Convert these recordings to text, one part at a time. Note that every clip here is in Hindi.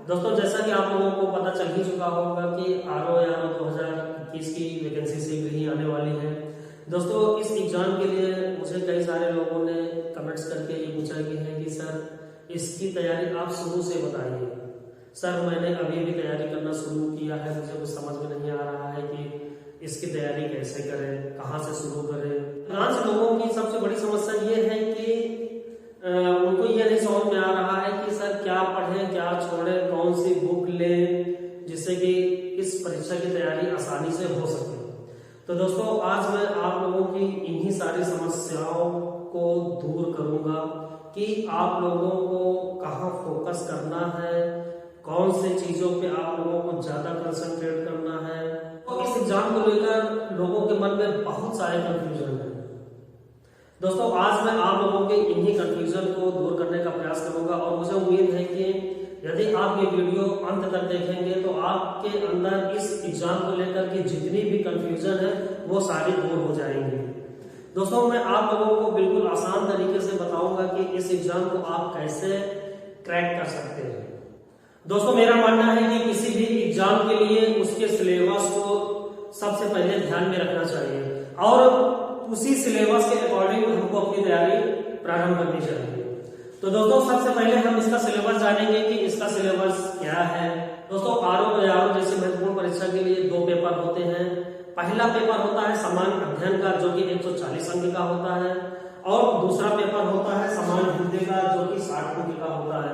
दोस्तों जैसा कि आप लोगों को पता चल ही चुका होगा कि आरओ 2021 की वैकेंसी शीघ्र ही आने वाली है। दोस्तों इस एग्जाम के लिए मुझे कई सारे लोगों ने कमेंट्स करके ये पूछा कि है कि सर इसकी तैयारी आप शुरू से बताइए। सर मैंने अभी भी तैयारी करना शुरू किया है, मुझे कुछ समझ में नहीं आ रहा है कि इसकी तैयारी कैसे करें, कहाँ से शुरू करें। अधिकांश लोगों की सबसे बड़ी समस्या ये है कि उनको ये नहीं समझ में आ रहा है कि सर क्या पढ़ें, क्या छोड़ें, कौन सी बुक लें जिससे कि इस परीक्षा की तैयारी आसानी से हो सके। तो दोस्तों आज मैं आप लोगों की इन्हीं सारी समस्याओं को दूर करूंगा कि आप लोगों को कहाँ फोकस करना है, कौन से चीजों पे आप लोगों को ज्यादा कंसंट्रेट करना है। तो इस एग्जाम को लेकर लोगों के मन में बहुत सारे कंफ्यूजन है। दोस्तों आज मैं आप लोगों के इन्हीं कंफ्यूजन को दूर करने का प्रयास करूंगा और मुझे उम्मीद है कि यदि आप ये वीडियो अंत तक देखेंगे तो आपके अंदर इस एग्जाम को लेकर के जितनी भी कंफ्यूजन है वो सारी दूर हो जाएंगी। दोस्तों मैं आप लोगों को बिल्कुल आसान तरीके से बताऊंगा कि इस एग्जाम को आप कैसे क्रैक कर सकते हैं। दोस्तों मेरा मानना है कि किसी भी एग्जाम के लिए उसके सिलेबस को सबसे पहले ध्यान में रखना चाहिए और उसी सिलेबस के अकॉर्डिंग हमको अपनी तैयारी प्रारंभ करनी चाहिए। तो दोस्तों सबसे पहले हम इसका सिलेबस जानेंगे कि इसका सिलेबस क्या है। दोस्तों आरओ जैसी महत्वपूर्ण परीक्षा के लिए दो पेपर होते हैं। पहला पेपर होता है सामान्य अध्ययन का जो कि 140 अंक का होता है और दूसरा पेपर होता है सामान्य हिंदी का जो कि 60 अंक का होता है।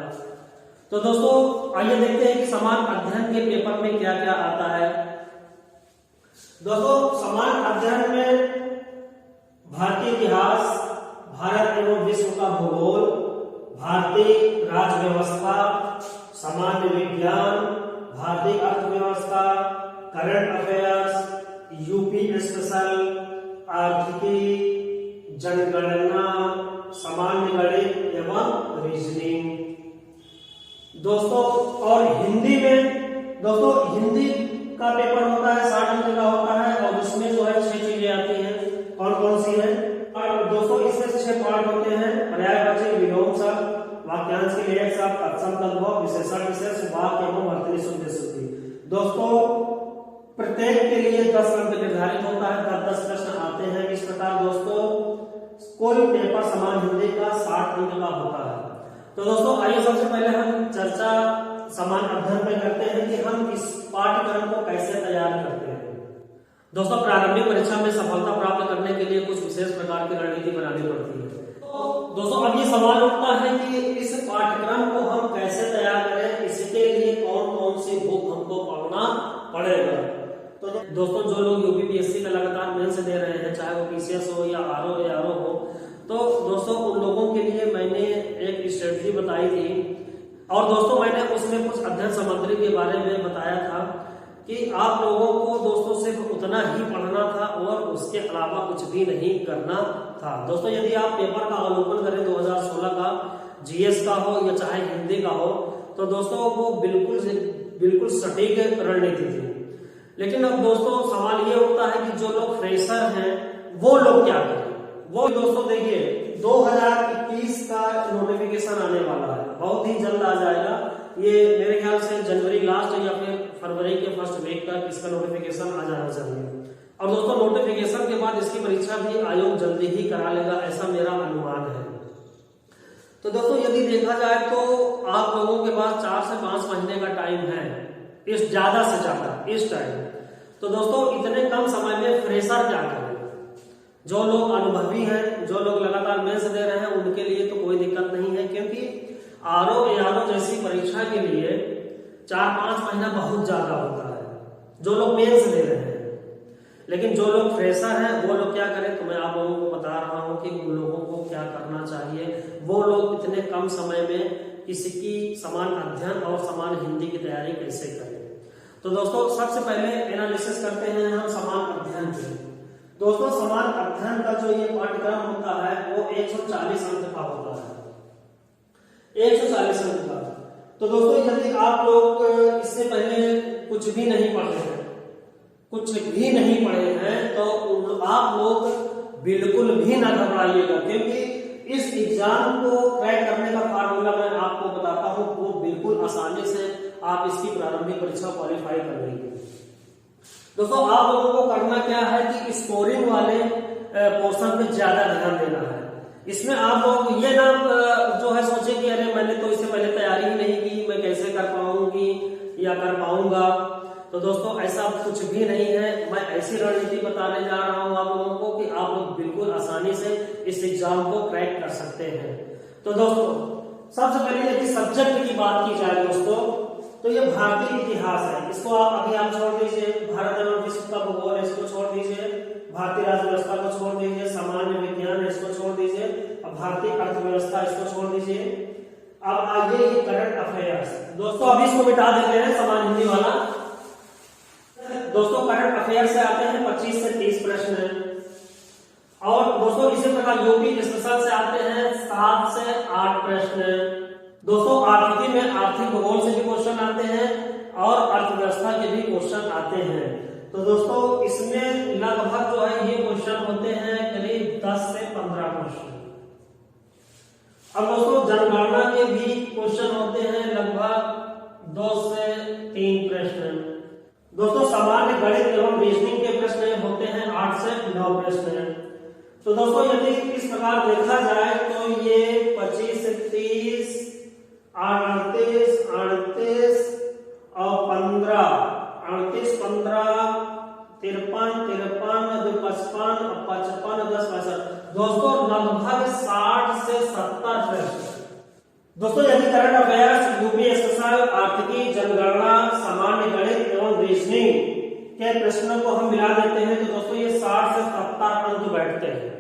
तो दोस्तों आइए देखते हैं कि सामान्य अध्ययन के पेपर में क्या क्या आता है। दोस्तों सामान्य अध्ययन में भारतीय इतिहास, भारत एवं विश्व का भूगोल, भारतीय राज्य व्यवस्था, सामान्य विज्ञान, भारतीय अर्थव्यवस्था, करंट अफेयर्स, यूपी स्पेशल, आर्थिकी, जनगणना, सामान्य गणित एवं रीजनिंग। दोस्तों और हिंदी में दोस्तों हिंदी का पेपर होता है 60 अंक का होता है और उसमें जो है 6 चीजें आती हैं। कौन कौन सी है? और दोस्तों इसमें 6 पार्ट होते हैं। पर्यायवाची, विलोम शब्द, वाक्यांश के लिए शब्द, तत्सम तद्भव, विशेषण विशेष, वाक्य एवं अर्थनी शुद्ध शुद्धि। दोस्तों प्रत्येक के लिए 10 अंक निर्धारित होता है, 10 प्रश्न आते हैं। इस प्रकार दोस्तों कुल पेपर सामान्य हिंदी का 60 अंक का होता है। तो दोस्तों आइए सबसे पहले हम चर्चा सामान्य अध्ययन पे करते हैं कि हम इस पाठ्यक्रम को कैसे तैयार करते हैं। दोस्तों प्रारंभिक परीक्षा में सफलता प्राप्त करने के लिए कुछ विशेष प्रकार की रणनीति बनानी पड़ती है। तो दोस्तों अब ये सवाल उठता है कि इस पाठ्यक्रम को हम कैसे तैयार करें, इसके लिए कौन कौन सी बुक हमको पढ़ना पड़ेगा। तो दोस्तों जो लोग यूपीपीएससी का लगातार मेंस दे रहे हैं, चाहे वो पीसीएस हो या आरओ हो, तो दोस्तों उन लोगों के लिए मैंने एक स्ट्रेटजी बताई थी और दोस्तों मैंने उसमें कुछ अध्ययन सामग्री के बारे में बताया था कि आप लोगों को दोस्तों सिर्फ उतना ही पढ़ना था और उसके अलावा कुछ भी नहीं करना था। दोस्तों यदि आप पेपर का अवलोकन करें 2016 का जीएस का हो या चाहे हिंदी का हो, तो दोस्तों वो बिल्कुल सटीक रणनीति थी। लेकिन अब दोस्तों सवाल ये उठता है कि जो लोग फ्रेशर हैं वो लोग क्या करें। वो दोस्तों देखिए 2021 का नोटिफिकेशन आने वाला है, बहुत ही जल्द आ जाएगा। ये मेरे ख्याल से जनवरी लास्ट या फिर फरवरी के फर्स्ट वीक तक इसका नोटिफिकेशन आ जाना चाहिए। और दोस्तों नोटिफिकेशन के बाद इसकी परीक्षा भी आयोग जल्दी ही करा लेगा, ऐसा मेरा अनुमान है। तो दोस्तों यदि देखा जाए तो आप लोगों के पास 4 से 5 महीने का टाइम है, इस ज्यादा से ज्यादा इस टाइम। तो दोस्तों इतने कम समय में फ्रेशर क्या करें। जो लोग अनुभवी हैं, जो लोग लगातार मेंस दे रहे हैं, उनके लिए तो कोई दिक्कत नहीं है, क्योंकि आरओ जैसी परीक्षा के लिए 4-5 महीना बहुत ज्यादा होता है जो लोग मेंस दे रहे हैं। लेकिन जो लोग फ्रेशर हैं वो लोग क्या करें, तो मैं आप लोगों को बता रहा हूं कि उन लोगों को क्या करना चाहिए। वो लोग इतने कम समय में इसकी समान अध्ययन और समान हिंदी की तैयारी कैसे करें। तो दोस्तों सबसे पहले एनालिसिस करते हैं हम समान अध्ययन की। दोस्तों समान अध्ययन का जो ये पाठ्यक्रम होता है वो 140 अंक का होता है, 140 अंक का। तो दोस्तों यदि आप लोग इससे पहले कुछ भी नहीं पढ़े हैं, तो आप लोग बिल्कुल भी ना घबराइएगा, क्योंकि इस एग्जाम को क्रैक करने का फार्मूला मैं आपको बताता हूं, वो बिल्कुल आसानी से आप इसकी प्रारंभिक परीक्षा क्वालिफाई कर लेंगे। दोस्तों आप लोगों को करना क्या है कि स्कोरिंग वाले पोर्शन पे ज्यादा ध्यान देना है। इसमें आप लोग ये ना जो है सोचे कि अरे मैंने तो इससे पहले तैयारी ही नहीं की, मैं कैसे कर पाऊंगी या कर पाऊंगा। तो दोस्तों ऐसा कुछ भी नहीं है, मैं ऐसी रणनीति बताने जा रहा हूं आप लोगों को कि आप लोग बिल्कुल आसानी से इस एग्जाम को क्रैक कर सकते हैं। तो दोस्तों सबसे पहले यदि सब्जेक्ट की बात की जाए दोस्तों, तो ये भारतीय इतिहास है, इसको आप छोड़ दीजिए। भारत एवं विश्व का भूगोल है, इसको छोड़ दीजिए। भारतीय राज्य व्यवस्था को छोड़ दीजिए। सामान्य विज्ञान है, इसको छोड़ दीजिए। अब भारतीय अर्थव्यवस्था, इसको छोड़ दीजिए। अब आगे करंट अफेयर्स। दोस्तों अभी इसको मिटा देते हैं, सामान्य हिंदी वाला। दोस्तों करंट अफेयर से आते हैं 25 से 30 प्रश्न है। और दोस्तों इसी प्रकार यूपी स्पेशल से आते हैं 7 से 8 प्रश्न। दोस्तों आर्थिकी में आर्थिक भूगोल से भी क्वेश्चन आते हैं और अर्थव्यवस्था के भी क्वेश्चन आते हैं। तो दोस्तों इसमें लगभग जो है ये क्वेश्चन होते हैं करीब 10 से 15 क्वेश्चन। अब दोस्तों जनगणना के भी क्वेश्चन होते हैं लगभग 2 से 3 प्रश्न। दोस्तों सामान्य गणित एवं रीजनिंग के प्रश्न होते हैं 8 से 9 प्रश्न। तो दोस्तों यदि इस प्रकार देखा जाए तो ये 25 से 30, 38 और 15, 38, 15, 53, 53, 55, 55, 10, 65। दोस्तों लगभग 60 से 70 प्रश्न। दोस्तों यदि करंट अफेयर्स, यूपी स्पेशल, आर्थिकी, जनगणना, सामान्य गणित एवं रीजनिंग के प्रश्नों को हम मिला देते हैं तो दोस्तों ये 60 से 70 अंक बैठते हैं।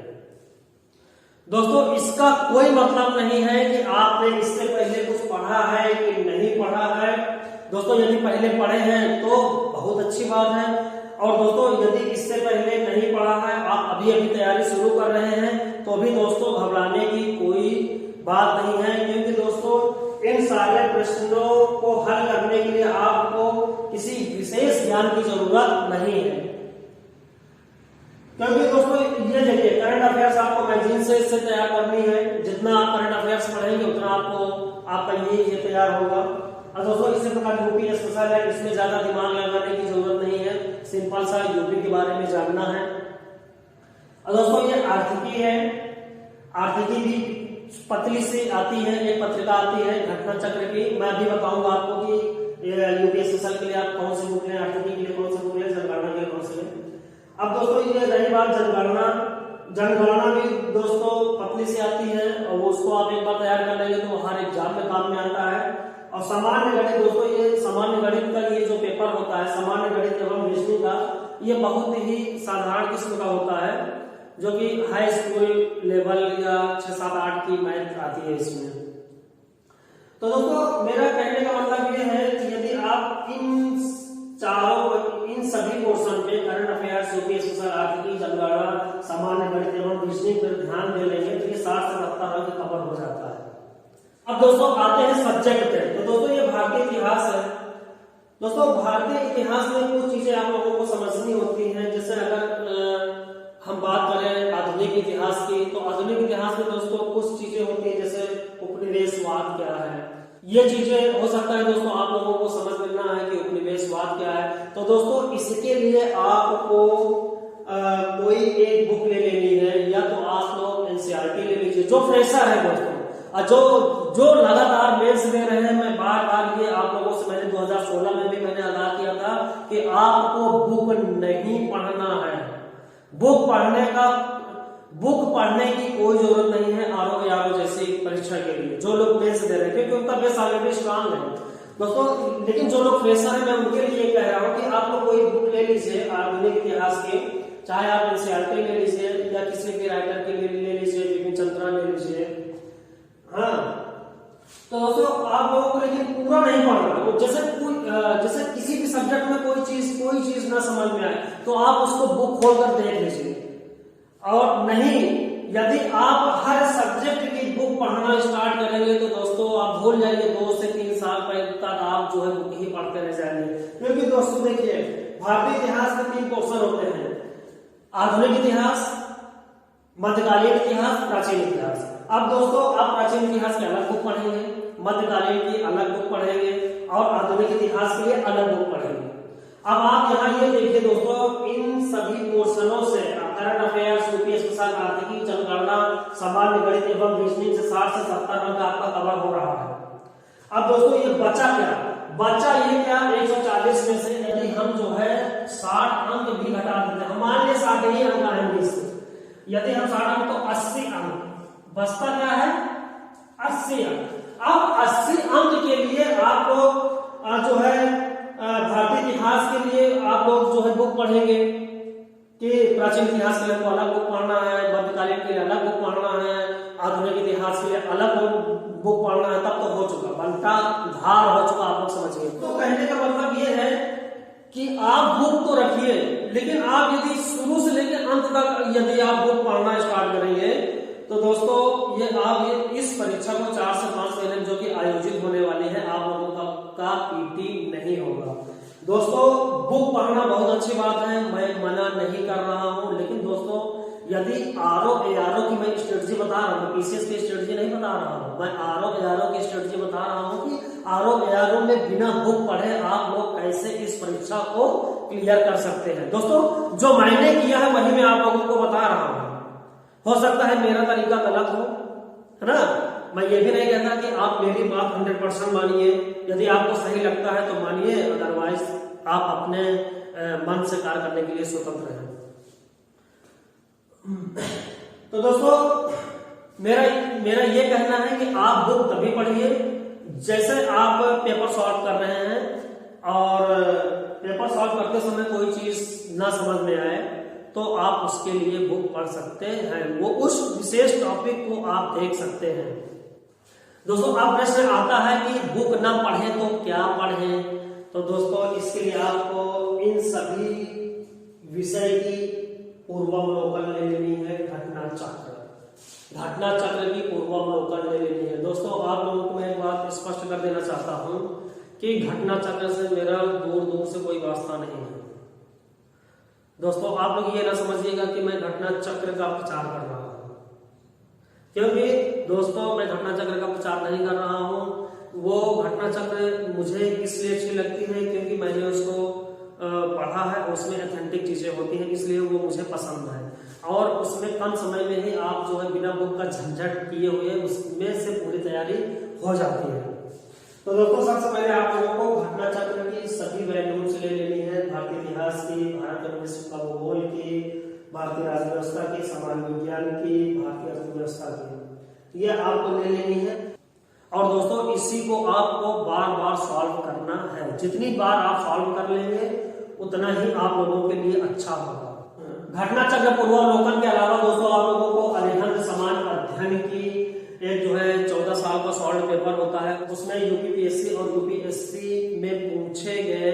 दोस्तों इसका कोई मतलब नहीं है कि आपने इससे पहले कुछ पढ़ा है कि नहीं पढ़ा है। दोस्तों यदि पहले पढ़े हैं तो बहुत अच्छी बात है, और दोस्तों यदि इससे पहले नहीं पढ़ा है, आप अभी तैयारी शुरू कर रहे हैं, तो भी दोस्तों घबराने की कोई बात नहीं है, क्योंकि दोस्तों इन सारे प्रश्नों को हल करने के लिए आपको किसी विशेष ज्ञान की जरूरत नहीं है। क्योंकि दोस्तों ये देखिए करंट अफेयर्स आपको मैगजीन से इससे तैयार करनी है। जितना आप करंट अफेयर्स पढ़ेंगे उतना आपका ये तैयार होगा। और दोस्तों इसी प्रकार यूपी स्पेशल है, इसमें ज्यादा दिमाग लगाने की जरूरत नहीं है, सिंपल सा यूपी के बारे में जानना है। और दोस्तों ये आर्थिकी है, आर्थिकी भी पतली से आती है, एक पत्रिका आती है घटना चक्र की। मैं भी बताऊंगा आपको कि यूपी स्पेशल के लिए आप कौन सी बुक लें, आर्थिकी के लिए कौन सी बुक लें, जनगणना के लिए कौन सी लें। अब दोस्तों ये रही बात जनगणना भी दोस्तों पतली से आती है, और उसको आप एक बार तैयार कर लेंगे तो हर एग्जाम में काम में आता है। और सामान्य गणित दोस्तों, ये सामान्य गणित का ये जो पेपर होता है सामान्य गणित एवं रीजनिंग का, ये बहुत ही साधारण किस्म का होता है, जो कि हाई स्कूल लेवल या 6, 7, 8 की मैथ आती है इसमें। तो दोस्तों मेरा कहने का मतलब ये है कि यदि आप इन सभी पोर्शन पे करंट अफेयर्स, यूपी स्पेशल, आर्थिकी, जनगणना, सामान्य गणित एवं रीजनिंग पर ध्यान दे लेंगे तो ये 60 से 70 अंक कवर हो जाता है। अब दोस्तों आते हैं सब्जेक्ट पे। तो दोस्तों ये भारतीय इतिहास है। दोस्तों भारतीय इतिहास में कुछ चीजें आप लोगों को समझनी होती हैं। जैसे अगर हम बात करें आधुनिक इतिहास की, तो आधुनिक इतिहास में दोस्तों कुछ चीजें होती हैं, जैसे उपनिवेशवाद क्या है, ये चीजें हो सकता है दोस्तों आप लोगों को समझ लेना है कि उपनिवेशवाद क्या है। तो दोस्तों इसके लिए आपको कोई एक बुक ले लेनी है, या तो आप लोग एनसीईआरटी ले लीजिए जो फ्रेशर है दोस्तों, और जो लगातार मेंस दे रहे हैं। मैं बार बार ये आप लोगों से मैंने 2016 में भी मैंने आगाह किया था कि आपको बुक नहीं पढ़ना है। बुक पढ़ने की कोई जरूरत नहीं है आरओ जैसी परीक्षा के लिए, जो लोग मेंस दे रहे हैं, क्योंकि उनका बेस ऑलरेडी स्ट्रांग है दोस्तों। लेकिन जो लोग फ्रेशर हैं, मैं उनके लिए कह रहा हूं कि आप लोग कोई बुक ले लीजिए आधुनिक इतिहास की, चाहे आप एनसीईआरटी ले लीजिए या किसी भी राइटर के लिए ले लीजिए, बिपिन चंद्रा ले लीजिए। हाँ, तो दोस्तों आप लोगों को लेकिन पूरा नहीं पढ़ना। जैसे किसी भी सब्जेक्ट में कोई चीज ना समझ में आए तो आप उसको बुक खोलकर देख लीजिए। और नहीं, यदि आप हर सब्जेक्ट की बुक पढ़ना स्टार्ट करेंगे तो दोस्तों आप भूल जाएंगे, 2 से 3 साल तक आप जो है बुक ही पढ़ते रह जाएंगे। क्योंकि दोस्तों देखिए भारतीय इतिहास में 3 पोर्शन होते हैं: आधुनिक इतिहास, मध्यकालीन इतिहास, प्राचीन इतिहास। अब दोस्तों आप प्राचीन इतिहास के अलग बुक पढ़ेंगे, मध्यकालीन की अलग बुक पढ़ेंगे और आधुनिक इतिहास के लिए अलग बुक पढ़ेंगे। अब आप यहाँ ये देखिए दोस्तों, इन सभी पोर्शनों से करंट अफेयर्स, यूपी स्पेशल, आर्थिक, जनगणना, सामान्य गणित एवं रीजनिंग से 60 से 70 अंक आपका कवर हो रहा है। अब दोस्तों ये बचा क्या? बचा ये क्या, 140 में से यदि हम जो है 60 अंक भी घटा देते हैं, मान लीजिए 60 ही अंक आएंगे इससे, यदि हम 60 अंक तो 80 अंक बचता क्या है, 80 अंक। अब 80 अंक के लिए आप लोग जो है भारतीय इतिहास के लिए आप लोग जो है बुक पढ़ेंगे कि प्राचीन इतिहास के लिए तो अलग बुक पढ़ना है, मध्यकालीन के लिए अलग बुक पढ़ना है, आधुनिक इतिहास के लिए अलग बुक पढ़ना है, तब तो हो चुका, बनता धार हो चुका, आप लोग समझिए। तो कहने का मतलब ये है कि आप बुक तो रखिए, लेकिन आप यदि शुरू से लेकर अंत तक यदि आप बुक पढ़ना स्टार्ट करेंगे तो दोस्तों ये इस परीक्षा को 4 से 5 महीने जो कि आयोजित होने वाली है, आप लोगों का पीटी नहीं होगा। दोस्तों बुक पढ़ना बहुत अच्छी बात है, मैं मना नहीं कर रहा हूं, लेकिन दोस्तों यदि आरओ एआरओ की मैं स्ट्रेटजी बता रहा हूं, पीसीएस की स्ट्रेटजी नहीं बता रहा हूं, मैं आरओ एआरओ की स्ट्रेटजी बता रहा हूं कि आरओ एआरओ में बिना बुक पढ़े आप लोग कैसे इस परीक्षा को क्लियर कर सकते हैं। दोस्तों जो मैंने किया है वही मैं आप लोगों को बता रहा हूं, हो सकता है मेरा तरीका गलत हो, है ना, मैं ये भी नहीं कहता कि आप मेरी बात 100% मानिए, यदि आपको सही लगता है तो मानिए, अदरवाइज आप अपने मन से कार्य करने के लिए स्वतंत्र हैं। तो दोस्तों मेरा ये कहना है कि आप बुक तभी पढ़िए जैसे आप पेपर सॉल्व कर रहे हैं, और पेपर सॉल्व करते समय कोई चीज ना समझ में आए तो आप उसके लिए बुक पढ़ सकते हैं, वो उस विशेष टॉपिक को आप देख सकते हैं। दोस्तों अब प्रश्न आता है कि बुक ना पढ़े तो क्या पढ़ें, तो दोस्तों इसके लिए आपको इन सभी विषय की पूर्वावलोकन ले लेनी है, घटना चक्र की पूर्वावलोकन ले लेनी है। दोस्तों आप लोगों को मैं एक बात स्पष्ट कर देना चाहता हूं कि घटना चक्र से मेरा दूर से कोई वास्ता नहीं है। दोस्तों आप लोग ये ना समझिएगा कि मैं घटना चक्र का प्रचार कर रहा हूं, क्योंकि दोस्तों मैं घटना चक्र का प्रचार नहीं कर रहा हूं। वो घटना चक्र मुझे इसलिए अच्छी लगती है क्योंकि मैंने उसको पढ़ा है, उसमें ऑथेंटिक चीजें होती हैं, इसलिए वो मुझे पसंद है, और उसमें कम समय में ही आप जो है बिना बुक का झंझट किए हुए उसमें से पूरी तैयारी हो जाती है। तो दोस्तों सबसे पहले आप लोगों को घटना चक्र की सभी वैल्यूज ले लेनी है, भारतीय इतिहास की, भारत और विश्व का भूगोल की, भारतीय राज्य व्यवस्था की, सामान्य विज्ञान की, भारतीय अर्थव्यवस्था की, ये आपको ले लेनी है। और दोस्तों इसी को आपको बार बार सॉल्व करना है, जितनी बार आप सॉल्व कर लेंगे उतना ही आप लोगों के लिए अच्छा होगा। घटना चक्र पूर्वावलोकन के अलावा दोस्तों आप लोगों को अरिहंत समान अध्ययन की एक जो है 14 साल का सॉल्व पेपर होता है, उसमें यूपीपीएससी और यूपीएससी में पूछे गए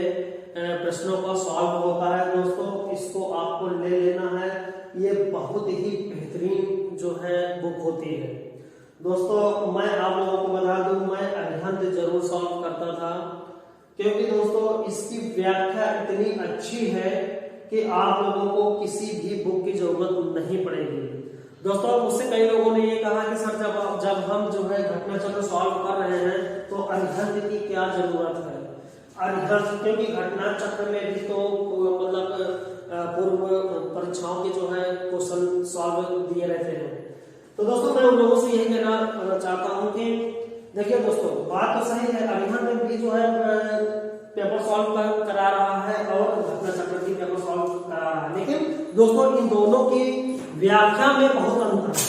प्रश्नों का सॉल्व होता है। दोस्तों इसको आपको ले लेना है, ये बहुत ही बेहतरीन जो है बुक होती है। दोस्तों मैं आप लोगों को बता दूं, मैं अरिहंत जरूर सॉल्व करता था, क्योंकि दोस्तों इसकी व्याख्या इतनी अच्छी है कि आप लोगों को किसी भी बुक की जरूरत नहीं पड़ेगी। दोस्तों मुझसे कई लोगों ने ये कहा कि सर जब हम जो है घटना चक्र सॉल्व कर रहे हैं तो अरिहंत की क्या जरूरत है। अरिहंत क्योंकि घटना चक्र में भी तो मतलब पूर्व परीक्षाओं के जो है क्वेश्चन सॉल्व दिए रहते हैं। तो दोस्तों मैं उन लोगों से यही कहना चाहता हूं कि देखिए दोस्तों बात तो सही है, अरिहंत भी जो है पेपर सॉल्व करा रहा है और घटना चक्र की पेपर सॉल्व करा रहा है, लेकिन दोस्तों इन दोनों की व्याख्या में बहुत अंतर है,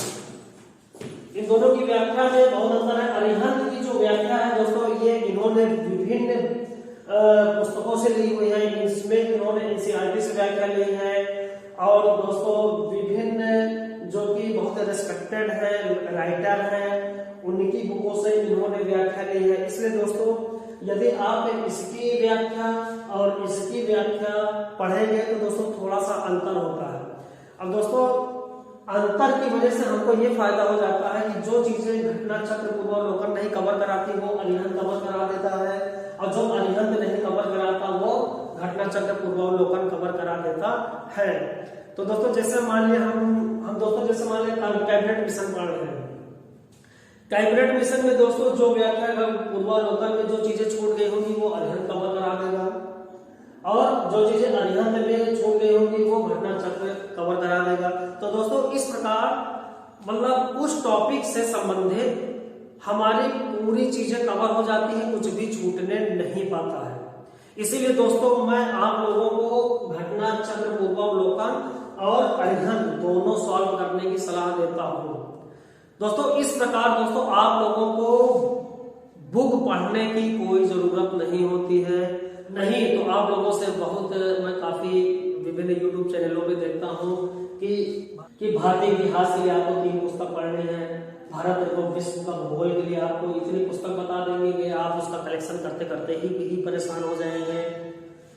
इन दोनों की व्याख्या में बहुत अंतर है। अरिहंत की जो व्याख्या है दोस्तों ये इन्होंने विभिन्न पुस्तकों से ली हुई है, इसमें इन्होंने एनसीईआरटी से व्याख्या ली है, और दोस्तों विभिन्न जो कि बहुत रेस्पेक्टेड है राइटर है उनकी बुकों से इन्होंने व्याख्या ली है। इसलिए दोस्तों यदि आप इसकी व्याख्या और इसकी व्याख्या पढ़ेंगे तो दोस्तों थोड़ा सा अंतर होता है। अब दोस्तों अंतर की वजह से हमको ये फायदा हो जाता है कि जो चीजें घटना चक्र पूर्वावलोकन नहीं कवर कराती वो अरिहंत कवर करा देता है, और जो अरिहंत नहीं कवर कराता वो घटना चक्र पूर्वावलोकन कवर करा देता है। तो दोस्तों जैसे मान लिया हम दोस्तों जैसे मान लिया कैबिनेट मिशन पढ़ रहे हैं, कैबिनेट मिशन में दोस्तों जो व्याख्या पूर्वावलोकन में जो चीजें छूट गई होंगी वो अध्ययन कवर करा देगा, और जो चीजें अध्ययन में छूट गई होंगी वो घटना चक्र कवर करा देगा। तो दोस्तों इस प्रकार मतलब उस टॉपिक से संबंधित हमारी पूरी चीजें कवर हो जाती है, कुछ भी छूटने नहीं पाता है। इसीलिए दोस्तों मैं आप लोगों को घटना चक्र, पूर्वावलोकन और अध्ययन दोनों सॉल्व करने की सलाह देता हूं। दोस्तों इस प्रकार दोस्तों आप लोगों को बुक पढ़ने की कोई जरूरत नहीं होती है। नहीं तो आप लोगों से बहुत मैं काफी विभिन्न यूट्यूब चैनलों पे देखता हूँ कि भारतीय इतिहास के लिए आपको 3 पुस्तक पढ़ने हैं, भारत एवं विश्व का भूगोल के लिए आपको इतनी पुस्तक बता देंगे कि आप उसका कलेक्शन करते करते ही परेशान हो जाएंगे।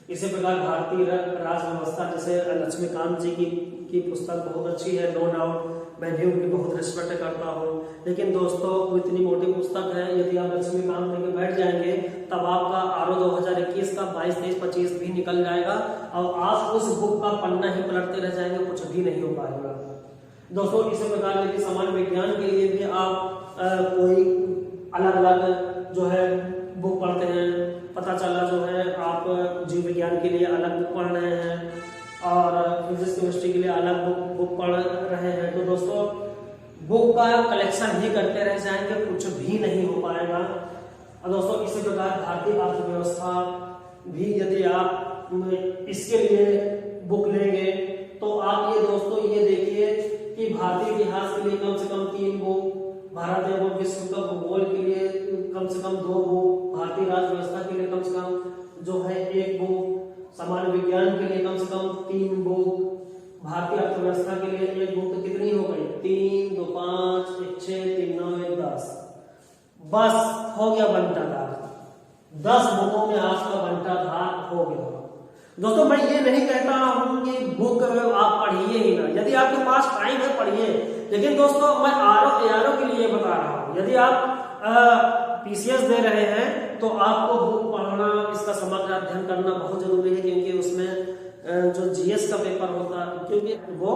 इसी प्रकार भारतीय राज व्यवस्था, जैसे लक्ष्मीकांत जी की पुस्तक बहुत अच्छी है, नो डाउट, मैं भी उनकी बहुत रिस्पेक्ट करता हूँ। लेकिन दोस्तों वो इतनी मोटी पुस्तक है, यदि आप लक्ष्मीकांत लेके बैठ जाएंगे तब आपका आरओ 2021 का 22, 23, 25 भी निकल जाएगा और आप उस बुक का पन्ना ही पलटते रह जाएंगे, कुछ भी नहीं हो पाएगा। दोस्तों इसी प्रकार यदि सामान्य विज्ञान के लिए भी आप कोई अलग अलग जो है बुक पढ़ते हैं, पता चला जो है आप जीव विज्ञान के लिए अलग बुक पढ़ रहे हैं और फिजिक्स केमिस्ट्री के लिए अलग बुक पढ़ रहे हैं, तो दोस्तों बुक का कलेक्शन ही करते रह जाएंगे, कुछ भी नहीं हो पाएगा। और दोस्तों इसी प्रकार भारतीय अर्थव्यवस्था भी यदि आप इसके लिए बुक लेंगे तो आप ये दोस्तों ये देखिए कि भारतीय इतिहास के लिए कम से कम 3 बुक, भारत एवं विश्व का भूगोल के लिए कम से कम 2 बुक, भारतीय राज व्यवस्था के लिए कम से कम जो है 1 बुक, सामान्य विज्ञान के लिए कम से कम 3 बुक, भारतीय अर्थव्यवस्था के लिए 1 बुक, तो कितनी हो गई? 3, 2, 5, 1, 6, 3, 9, 1, 10, बस हो गया बंटाधार। 10 बुकों में आपका बंटाधार हो गया। दोस्तों मैं ये नहीं कहता हूं कि बुक आप पढ़िए ही ना, यदि आपके पास टाइम है पढ़िए, लेकिन दोस्तों मैं आरओ के लिए बता रहा हूं, यदि आप पीसीएस दे रहे हैं तो आपको बुक पढ़ना, इसका समग्र अध्ययन करना बहुत जरूरी है, क्योंकि उसमें जो जीएस का पेपर होता है क्योंकि वो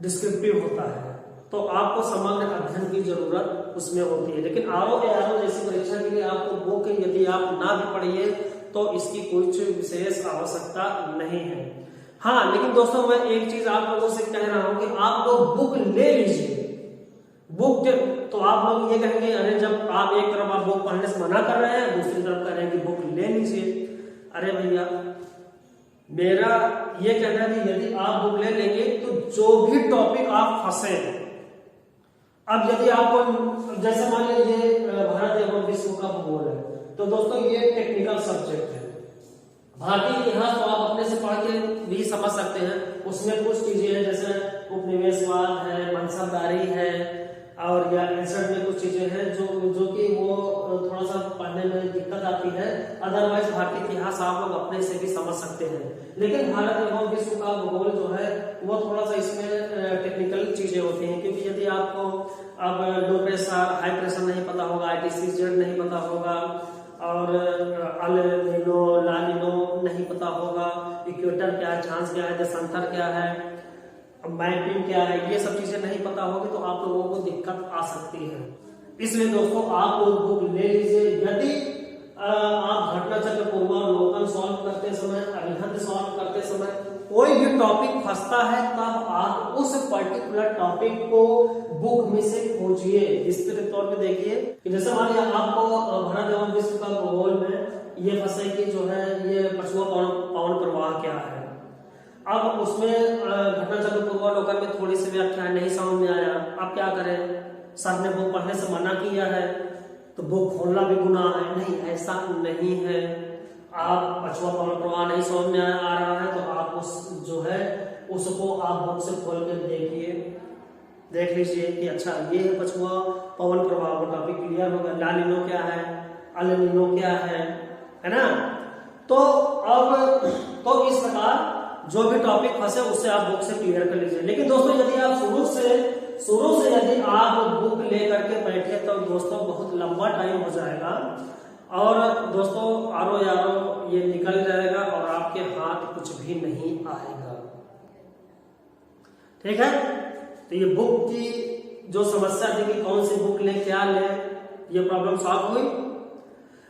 डिस्क्रिप्टिव होता है, तो आपको समग्र अध्ययन की जरूरत उसमें होती है। लेकिन आरओ जैसी परीक्षा के लिए आपको बुक यदि आप ना भी पढ़िए तो इसकी कुछ विशेष आवश्यकता नहीं है। हाँ लेकिन दोस्तों मैं एक चीज आप लोगों से कह रहा हूं कि आप लोग बुक ले लीजिए। बुक तो आप लोग ये कहेंगे अरे जब आप एक तरफ आप बुक पढ़ने से मना कर रहे हैं, दूसरी तरफ कह रहे हैं कि बुक ले लीजिए। अरे भैया मेरा ये कहना है कि यदि आप बुक ले लेंगे तो जो भी टॉपिक आप फंसे, अब यदि आपको जैसे मान लीजिए भारत एवं विश्व का भूगोल है तो दोस्तों ये टेक्निकल सब्जेक्ट है। भारतीय इतिहास तो आप अपने से पढ़ के भी समझ सकते हैं, उसमें कुछ चीजें हैं जैसे उपनिवेशवाद है, मनसबदारी है और या एंसर में कुछ चीजें हैं जो कि वो थोड़ा सा पढ़ने में दिक्कत आती है। अदरवाइज भारतीय इतिहास आप लोग अपने से भी समझ सकते हैं। लेकिन भारत एवं विश्व का भूगोल जो है वो थोड़ा सा इसमें टेक्निकल चीजें होती हैं, क्योंकि यदि आपको अब लो प्रेशर हाई प्रेशर नहीं पता होगा, ITCZ नहीं पता होगा और अल नीनो ला नीनो नहीं पता होगा, इक्वेटर क्या है, चांस क्या है, देशांतर क्या है, मैपिंग क्या है, ये सब चीजें नहीं पता होगी तो आप लोगों को दिक्कत आ सकती है। इसलिए दोस्तों आप लोग बुक ले लीजिए। यदि आप घटना चक्र पूर्वावलोकन सॉल्व करते समय, अभिहंत सॉल्व करते समय कोई भी टॉपिक फंसता है तब आप उस पर्टिकुलर टॉपिक को बुक में से खोजिए। विस्तृत तौर पे देखिए कि जैसे मान लिया आपको भारत एवं विश्व का भूगोल में ये फंसे कि जो है ये पछुआ पवन प्रवाह क्या है। अब उसमें घटना चक्र पूर्वावलोकन में थोड़ी सी व्याख्या नहीं समझ में आया, आप क्या करें? सर ने बुक पढ़ने से मना किया है तो बुक खोलना भी गुनाह है? नहीं, ऐसा नहीं है। आप पछुआ पवन प्रवाह नहीं समझ में आ रहा है तो आप उस जो है उसको आप बुक से खोल कर देखिए, देख लीजिए कि अच्छा ये है पछुआ पवन प्रवाह, वो टॉपिक क्लियर होगा। ला नीनो क्या है, अल नीनो क्या है ना? तो अब तो इस प्रकार जो भी टॉपिक फंसे उससे आप बुक से क्लियर कर लीजिए। लेकिन दोस्तों यदि आप शुरू से यदि आप बुक लेकर के बैठे तो दोस्तों बहुत लंबा टाइम हो जाएगा और दोस्तों आरो ये निकल जाएगा और आपके हाथ कुछ भी नहीं आएगा। ठीक है, तो ये बुक की जो समस्या थी कि कौन सी बुक लें क्या लें, ये प्रॉब्लम सॉल्व हुई।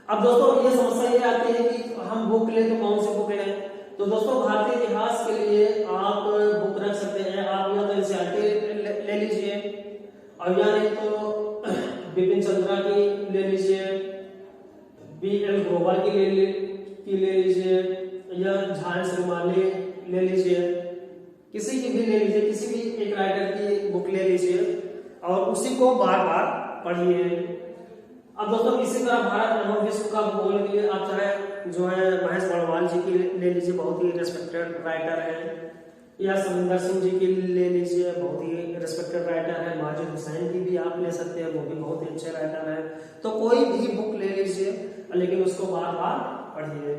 अब दोस्तों ये समस्या ये आती है कि हम बुक लें तो कौन सी बुक लें। तो दोस्तों भारतीय इतिहास के लिए आप बुक रख सकते हैं। आप या तो एनसीईआरटी ले लीजिए और या नहीं तो बिपिन चंद्रा की ले लीजिए, BL ग्रोवर की ले लीजिए या झांझ श्रीमाली ले लीजिए, किसी की भी ले लीजिए, किसी भी एक राइटर की बुक ले लीजिए और उसी को बार बार पढ़िए। अब दोस्तों इसी तरह भारत एवं विश्व का भूगोल के लिए आप चाहे जो है महेश बड़वाल जी की ले लीजिए, बहुत ही रेस्पेक्टेड राइटर है, या सविंदर सिंह जी की ले लीजिए, बहुत ही रेस्पेक्टेड राइटर है। माजिद हुसैन की भी आप ले सकते हैं, वो भी बहुत ही अच्छे राइटर है। तो कोई भी बुक ले लीजिए लेकिन उसको बार बार पढ़िए।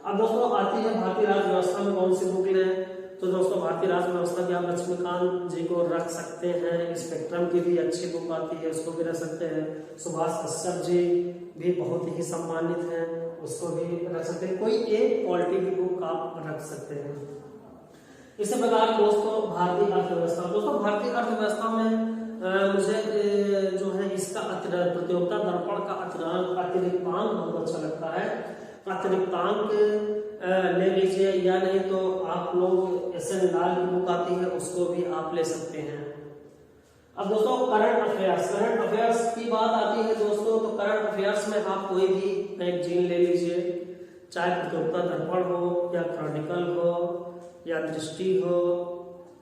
अब दोस्तों आती है भारतीय राज्य व्यवस्था में कौन सी बुक लें। तो दोस्तों भारतीय राज्य व्यवस्था की आप लक्ष्मीकांत जी को रख सकते हैं, स्पेक्ट्रम की भी अच्छी बुक आती है, उसको भी रख सकते हैं। सुभाष कश्यप जी भी बहुत ही सम्मानित हैं, उसको भी रख सकते हैं। कोई एक क्वालिटी की बुक आप रख सकते हैं। इसी प्रकार दोस्तों भारतीय अर्थव्यवस्था, दोस्तों भारतीय अर्थव्यवस्था में मुझे जो है इसका प्रतियोगिता दर्पण का अतिरिक्तांक बहुत अच्छा लगता है। अतिरिक्तांक ले लीजिए या नहीं तो आप लोग SN लाल की बुक आती है उसको भी आप ले सकते हैं। अब दोस्तों करंट अफेयर्स की बात आती है दोस्तों, तो करंट अफेयर्स में आप कोई भी मैगजीन ले लीजिए, चाहे प्रतियोगिता दर्पण हो या क्रॉनिकल हो या दृष्टि हो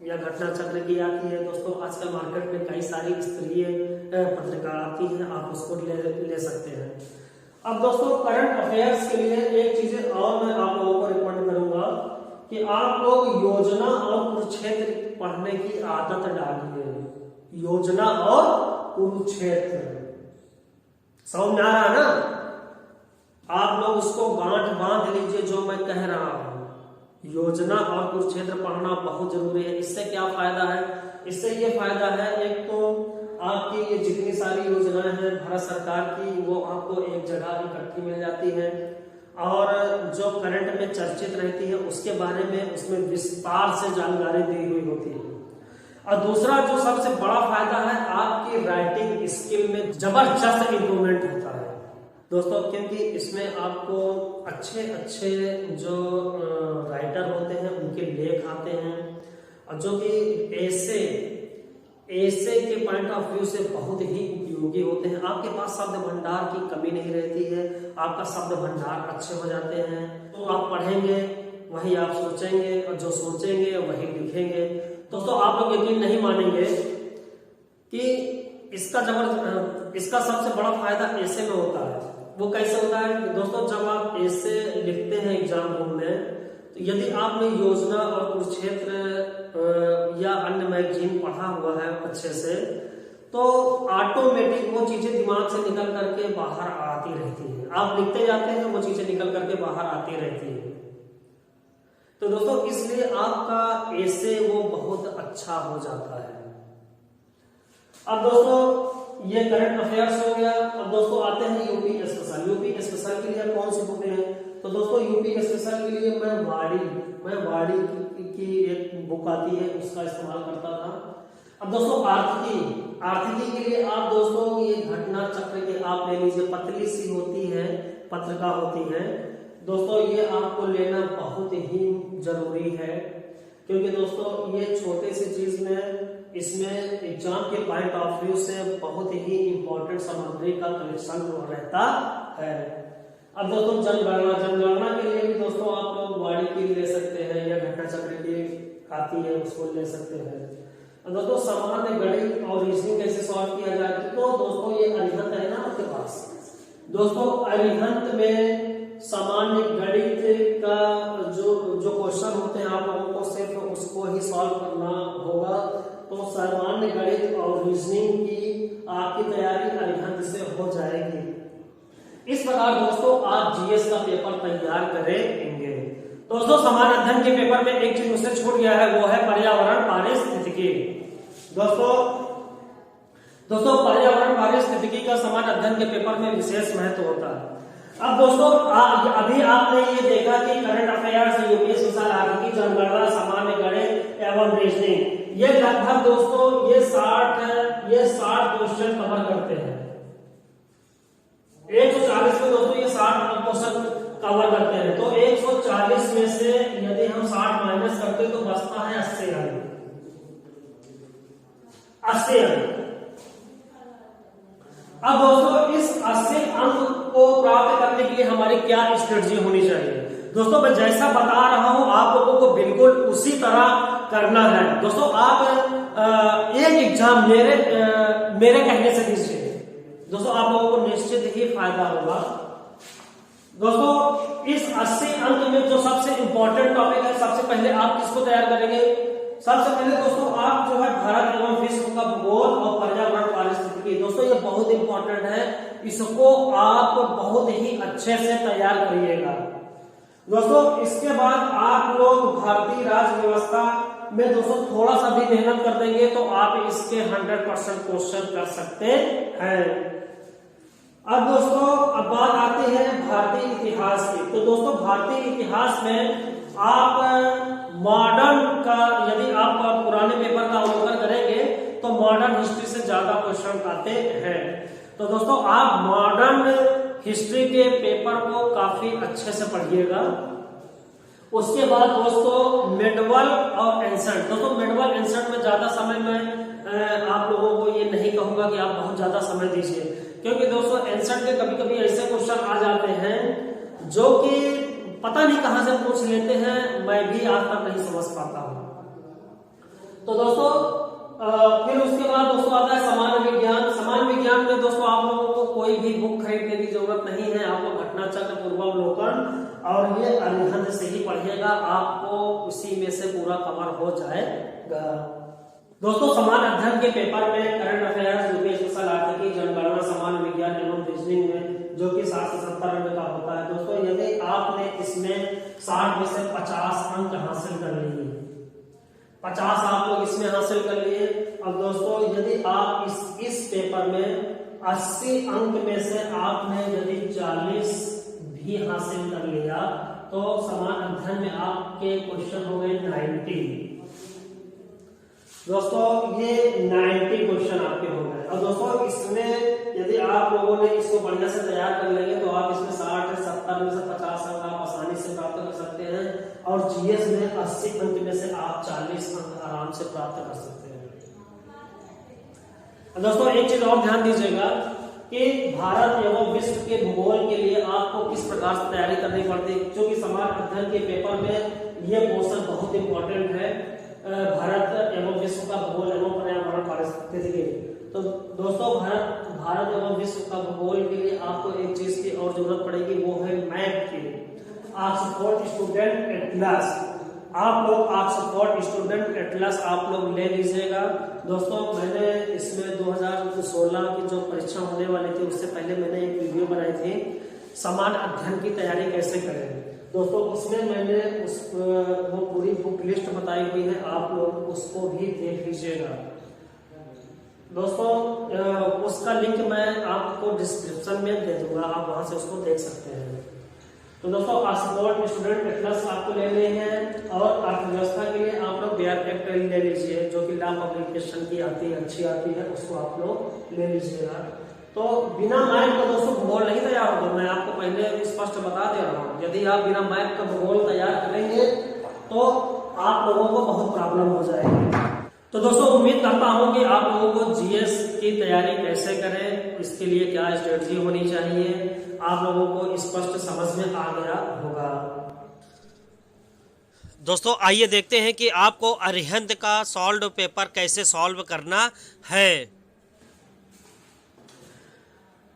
या घटना चक्र की आती है। दोस्तों आजकल मार्केट में कई सारी स्तरीय पत्रिका आती है, आप उसको ले सकते हैं। अब दोस्तों करंट अफेयर्स के लिए एक चीज और मैं आप लोगों को रिकमेंड करूंगा कि आप लोग योजना और कुरुक्षेत्र पढ़ने की आदत डालिए। योजना और कुरुक्षेत्र समझ में आ रहा है ना? आप लोग उसको गांठ बांध लीजिए जो मैं कह रहा हूं। योजना और कुरुक्षेत्र पढ़ना बहुत जरूरी है। इससे क्या फायदा है? इससे ये फायदा है, एक तो आपकी ये जितनी सारी योजनाएं हैं भारत सरकार की वो आपको एक जगह इकट्ठी मिल जाती है और जो करंट में चर्चित रहती है उसके बारे में उसमें विस्तार से जानकारी दी हुई होती है। और दूसरा जो सबसे बड़ा फायदा है, आपकी राइटिंग स्किल में जबरदस्त इंप्रूवमेंट होता है दोस्तों, क्योंकि इसमें आपको अच्छे अच्छे जो राइटर होते हैं उनके लेख आते हैं और जो कि ऐसे के पॉइंट ऑफ व्यू से बहुत ही उपयोगी होते हैं। आपके पास शब्द भंडार की कमी नहीं रहती है, आपका शब्द भंडार अच्छे हो जाते हैं। तो आप पढ़ेंगे वही आप सोचेंगे और जो सोचेंगे वही लिखेंगे। दोस्तों आप लोग यकीन नहीं मानेंगे कि इसका सबसे बड़ा फायदा ऐसे में होता है। वो कैसे होता है दोस्तों? जब आप ऐसे लिखते हैं एग्जाम रूम में, तो यदि आपने योजना और कुरुक्षेत्र या अन्य मैगजीन पढ़ा हुआ है अच्छे से, तो ऑटोमेटिक वो चीजें दिमाग से निकल करके बाहर आती रहती है। आप लिखते जाते हैं वो चीजें निकल करके बाहर आती रहती है। तो दोस्तों इसलिए आपका ऐसे वो बहुत अच्छा हो जाता है। अब दोस्तों ये करंट अफेयर्स हो गया। अब दोस्तों आते हैं यूपी स्पेशल के लिए कौन सी बुक है? तो दोस्तों यूपी स्पेशल के लिए मैं वाड़ी की एक बुक आती है उसका इस्तेमाल करता था। अब दोस्तों आर्थिकी के लिए आप दोस्तों ये घटना चक्र के आप ले लीजिए, पतली सी होती है, पत्रिका होती है दोस्तों, ये आपको लेना बहुत ही जरूरी है क्योंकि दोस्तों ये छोटे सी चीज में इसमें एग्जाम के पॉइंट ऑफ व्यू से बहुत ही इंपॉर्टेंट सामग्री का कलेक्शन रहता है। अब दोस्तों जनगणना के लिए भी दोस्तों आप लोग वाड़ी की ले सकते हैं या घटना चक्र की आती है उसको ले सकते हैं। अब दोस्तों सामान्य गणित और रीजनिंग कैसे सॉल्व किया जाए? तो दोस्तों ये अरिहंत है ना आपके पास। दोस्तों अरिहंत में सामान्य गणित का जो क्वेश्चन होते हैं आप लोगों को सिर्फ उसको ही सॉल्व करना होगा। तो सामान्य गणित और रीजनिंग की आपकी तैयारी अरिहंत से हो जाएगी। इस प्रकार दोस्तों आप जीएस का पेपर तैयार करेंगे। दोस्तों सामान्य अध्ययन के पेपर में एक चीज मुझसे छूट गया है, वो है पर्यावरण पारिस्थितिकी। दोस्तों पर्यावरण पारिस्थितिकी का सामान्य अध्ययन के पेपर में विशेष महत्व होता है। अब दोस्तों अभी आपने ये देखा कि करंट अफेयर्स, यूपी स्पेशल, आर्थिकी, जनगणना, सामान्य गणित एवं रीजनिंग, ये लगभग दोस्तों ये 60 ये 60 क्वेश्चन कवर करते हैं। 140 में दोस्तों ये 60 क्वेश्चन कवर करते हैं। तो 140 में से यदि हम 60 माइनस करते हैं तो बचता है 80 अंक। 80 अंक। अब दोस्तों इस 80 अंक को प्राप्त करने के लिए हमारी क्या स्ट्रेटजी होनी चाहिए? दोस्तों मैं जैसा बता रहा हूं आप लोगों को बिल्कुल उसी तरह करना है। दोस्तों आप एक एग्जाम मेरे कहने से दीजिए, दोस्तों आप लोगों को निश्चित ही फायदा होगा। दोस्तों इस 80 अंक में जो सबसे इंपॉर्टेंट टॉपिक है, सबसे पहले आप किसको तैयार करेंगे? सबसे पहले दोस्तों आप जो है भारत एवं विश्व का भूगोल और पर्यावरण पारिस्थितिकी, दोस्तों ये बहुत इंपॉर्टेंट है, इसको आप बहुत ही अच्छे से तैयार करिएगा। दोस्तों इसके बाद आप लोग भारतीय राज्य व्यवस्था में दोस्तों थोड़ा सा भी मेहनत कर देंगे तो आप इसके 100% क्वेश्चन कर सकते हैं। अब दोस्तों अब बात आती है भारतीय इतिहास की। तो दोस्तों भारतीय इतिहास में आप मॉडर्न का, यदि आप पुराने पेपर का अवलोकन करेंगे तो मॉडर्न हिस्ट्री से ज्यादा क्वेश्चन आते हैं। तो दोस्तों आप मॉडर्न हिस्ट्री के पेपर को काफी अच्छे से पढ़िएगा। उसके बाद दोस्तों मेडवल और एंसेंट, दोस्तों मेडवल एंसेंट में ज्यादा समय में आप लोगों को ये नहीं कहूंगा कि आप बहुत ज्यादा समय दीजिए, क्योंकि दोस्तों एंसेंट के कभी कभी ऐसे क्वेश्चन आ जाते हैं जो कि पता नहीं कहां से पूछ लेते हैं, मैं भी आज तक नहीं समझ पाता हूं। तो दोस्तों फिर उसके बाद दोस्तों आता है सामान्य विज्ञान। सामान्य विज्ञान में दोस्तों आप लोगों को कोई भी बुक खरीदने की जरूरत नहीं है, आपको घटना चक्र, पूर्वावलोकन और ये अरिहंत से ही पढ़िएगा, आपको उसी में से पूरा कवर हो जाएगा। दोस्तों सामान्य अध्ययन के पेपर में करंट अफेयर्स, यूपी स्पेशल आर्थिकी, जनगणना, सामान्य विज्ञान एवं रीजनिंग में जो कि 60 से 70 अंक का होता है। दोस्तों यदि आपने इसमें 60 में से 50 अंक हासिल कर लिए, 50 आप लोग इसमें हासिल कर लिए। अब दोस्तों यदि आप इस पेपर में 80 अंक में से आपने यदि 40 भी हासिल कर लिया तो समान अध्ययन में आपके क्वेश्चन हो गए 90। दोस्तों ये 90 क्वेश्चन आपके हो गए। अब दोस्तों इसमें यदि आप लोगों ने इसको बढ़िया से तैयार कर लेंगे तो आप इसमें 60 से 70 में से 50 अंक आप आसानी से प्राप्त कर सकते हैं, और जीएस में 80 अंक में से आप 40 अंक आराम से प्राप्त कर सकते हैं। दोस्तों एक चीज और ध्यान दीजिएगा कि भारत एवं विश्व के भूगोल के लिए आपको किस प्रकार से तैयारी करनी पड़ती है, क्योंकि समान अध्ययन के पेपर में ये पोर्शन बहुत इंपॉर्टेंट है, भारत एवं विश्व का भूगोल एवं पर्यावरण पारिस्थितिकी। तो दोस्तों भारत एवं विश्व का भूगोल के लिए आपको एक चीज की और जरूरत पड़ेगी, वो है मैप की। ऑक्सफोर्ड स्टूडेंट एटलस, आप लोग ऑक्सफोर्ड स्टूडेंट एटलस आप लोग ले लीजिएगा। दोस्तों मैंने इसमें 2016 की जो परीक्षा होने वाली थी उससे पहले मैंने एक वीडियो बनाई थी, समान अध्ययन की तैयारी कैसे करें। दोस्तों उसमें मैंने वो पूरी बुक लिस्ट बताई हुई है, आप लोग उसको भी देख लीजिएगा। दोस्तों उसका लिंक मैं आपको डिस्क्रिप्शन में दे दूंगा, आप वहां से उसको देख सकते हैं। तो दोस्तों ऑक्सफोर्ड स्टूडेंट एटलस आपको लेने हैं, और अर्थव्यवस्था के लिए आप लोग बेयर फैक्टर ले लीजिए जो कि लॉ पब्लिकेशन की आती है, अच्छी आती है, उसको आप लोग ले लीजिएगा। तो बिना मैप का दोस्तों भूगोल नहीं तैयार होगा, मैं आपको पहले स्पष्ट बता दे रहा हूँ। यदि आप बिना मैप का भूगोल तैयार करेंगे तो आप लोगों को बहुत प्रॉब्लम हो जाएगी। तो दोस्तों उम्मीद करता हूं कि आप लोगों को जीएस की तैयारी कैसे करें, इसके लिए क्या स्ट्रेटजी होनी चाहिए, आप लोगों को स्पष्ट समझ में आ गया होगा। दोस्तों आइए देखते हैं कि आपको अरिहंत का सॉल्व पेपर कैसे सॉल्व करना है।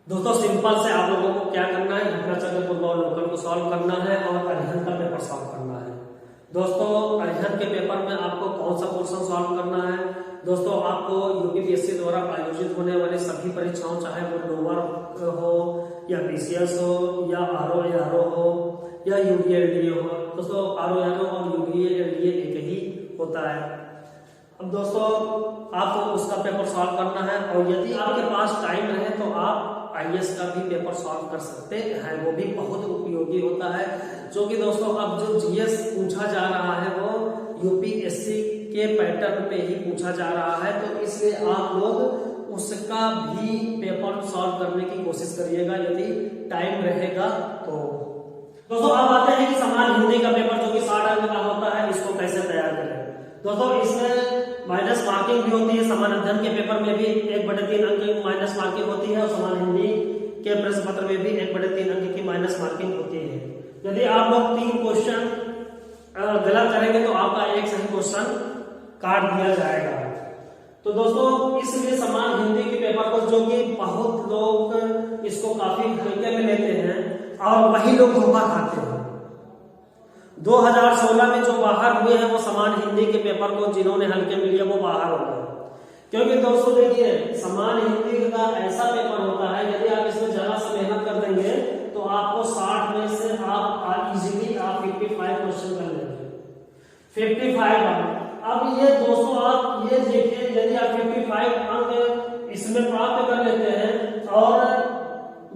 दोस्तों सिंपल से आप लोगों को क्या करना है, घटना चक्र पूर्वावलोकन को सॉल्व करना है और अरिहंत का पेपर सॉल्व करना है। दोस्तों अरिहंत के पेपर में आपको कौन सा पोर्शन सॉल्व करना है? दोस्तों आपको यूपीपीएससी द्वारा आयोजित होने वाली सभी परीक्षाओं, चाहे वो लोअर हो या पीसीएस हो या आरओ हो या यूडीए हो, दोस्तों आरओ और यूडीए एक ही होता है। अब दोस्तों आपको उसका पेपर सॉल्व करना है, और यदि आपके पास टाइम रहे तो आप आईएएस का भी पेपर सॉल्व कर सकते हैं, वो भी बहुत उपयोगी होता है। जो कि दोस्तों अब जो जीएस पूछा जा रहा है वो यूपीएससी के पैटर्न पे ही पूछा जा रहा है, तो इसलिए आप लोग उसका भी पेपर सॉल्व करने की कोशिश करिएगा यदि टाइम रहेगा तो। दोस्तों अब आते हैं कि समान हिंदी का पेपर जो कि 60 अंक का होता है, इसको कैसे तैयार करें। दोस्तों इसमें माइनस मार्किंग भी होती है, समान अध्ययन के पेपर में भी 1/3 अंक की माइनस मार्किंग होती है और समान हिंदी के प्रश्न पत्र में भी 1/3 अंक की माइनस मार्किंग होती है। यदि आप लोग 3 क्वेश्चन गलत करेंगे तो आपका एक सही क्वेश्चन काट दिया जाएगा। तो दोस्तों इसलिए समान हिंदी के पेपर को, जो कि बहुत लोग इसको काफी हल्के में लेते हैं और वही लोग धोखा खाते हैं। 2016 में जो बाहर हुए हैं वो समान हिंदी के पेपर को जिन्होंने हल्के में लिया वो बाहर हो गए, क्योंकि दोस्तों देखिए समान हिंदी का ऐसा पेपर होता है यदि आप इसमें जरा सा मेहनत कर देंगे तो आपको 60 में से आप इजीली आप 55 क्वेश्चन कर लेंगे। 55 अब ये दोस्तों आप ये देखिए, यदि आप 55 अंक इसमें प्राप्त कर लेते हैं और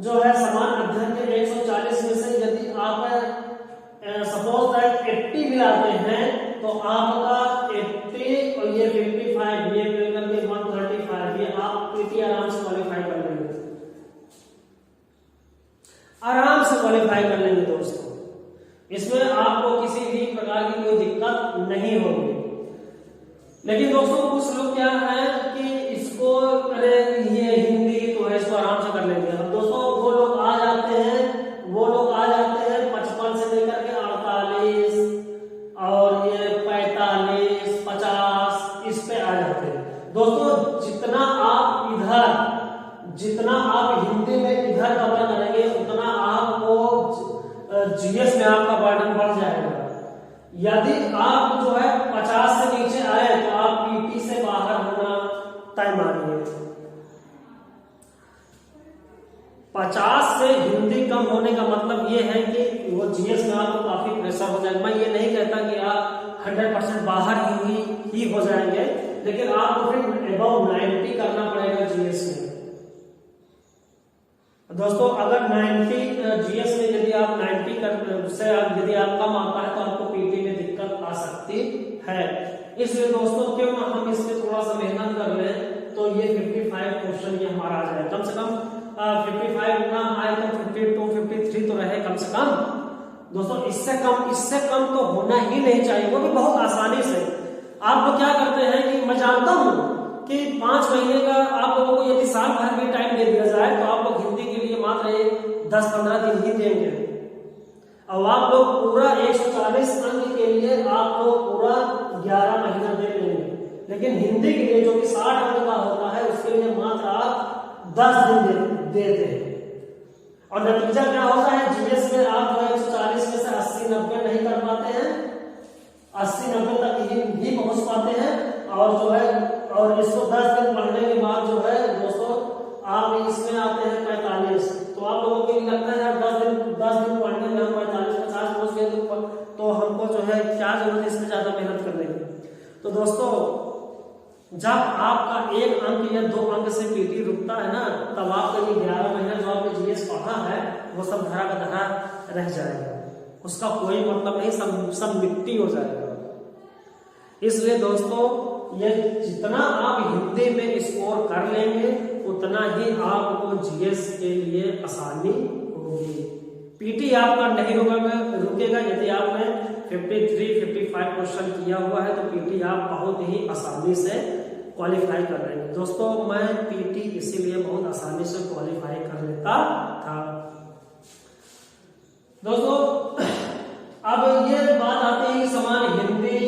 जो है समान अध्ययन के 140 में से यदि आप सपोज दैट 80 मिलाते हैं तो आपका 80 और ये 55 ये करके 135 ये आप पीटी आराम से क्वालिफाई कर लेंगे, आराम से क्वालिफाई कर लेंगे दोस्तों। इसमें आपको किसी भी प्रकार की कोई दिक्कत नहीं होगी। लेकिन दोस्तों कुछ लोग क्या है कि इसको अरे ये हिंदी तो है इसको आराम से कर लेंगे। अब दोस्तों वो लोग आ जाते हैं 55 से लेकर के 48 और ये 45 50 इस पे आ जाते हैं। दोस्तों जितना आप हिंदी में इधर कवर करेंगे उतना आपको जीएस में आपका बर्डन बढ़ जाएगा। यदि आप जो है 50 से नीचे आए तो आप पीटी से बाहर होना तय मानिए। 50 से हिंदी कम होने का मतलब ये है कि वो जीएस में आपको काफी प्रेशर हो जाएगा। मैं ये नहीं कहता कि आप 100% बाहर ही हो जाएंगे, लेकिन आपको फिर अबव 90 करना पड़ेगा जीएस में। दोस्तों अगर 90 जीएस में यदि आप 90 से यदि आप कम आता है तो आपको पीटी में दिक्कत आ सकती है। इसलिए दोस्तों क्यों हम इस पे थोड़ा सा मेहनत कर लें तो ये 55 क्वेश्चन ये हमारा आ जाए। कम से कम 55 ना आए तो 52 53 तो रहे कम से कम। दोस्तों इससे कम तो होना ही नहीं चाहिए, वो भी बहुत आसानी से। आप लोग क्या करते हैं कि मैं जानता हूं कि 5 महीने का आप लोगों को यदि साल भर भी टाइम दे दिया जाए तो आप लोग हिंदी के लिए मात्र 10-15 दिन ही देंगे। अब आप लोग पूरा 140 अंक के लिए आप लोग पूरा 11 महीना दे लेंगे, लेकिन हिंदी के लिए जो कि 60 अंक का होता है उसके लिए मात्र आप 10 दिन देते हैं। और नतीजा क्या होता है, जीएस में आप जो है 140 में से 80-90 नहीं कर पाते हैं, 80-90 तक ही पहुंच पाते हैं। और जो है और इसको 10 दिन पढ़ने के बाद जो है दोस्तों आप इसमें आते हैं 45। तो आप लोगों को लगता है यार 10 दिन पढ़ने में हम 45-50 पहुंच गए तो हमको जो है क्या जरूरत है इसमें ज्यादा मेहनत करने की। तो दोस्तों जब आपका 1 अंक या 2 अंक से पीटी रुकता है ना, तब आपका ये 11 महीना जो आपने जीएस पढ़ा है वो सब धरा का धरा रह जाएगा, उसका कोई मतलब नहीं, सब मिट्टी हो जाएगा। इसलिए दोस्तों ये जितना आप हिंदी में स्कोर कर लेंगे उतना ही आपको जीएस के लिए आसानी होगी। पीटी आपका नहीं रुकेगा। यदि आपने 53-55 क्वेश्चन किया हुआ है तो पीटी आप बहुत ही आसानी से क्वालिफाई कर लेंगे। दोस्तों मैं पीटी इसीलिए बहुत आसानी से क्वालिफाई कर लेता था। दोस्तों अब ये बात आती है कि समान हिंदी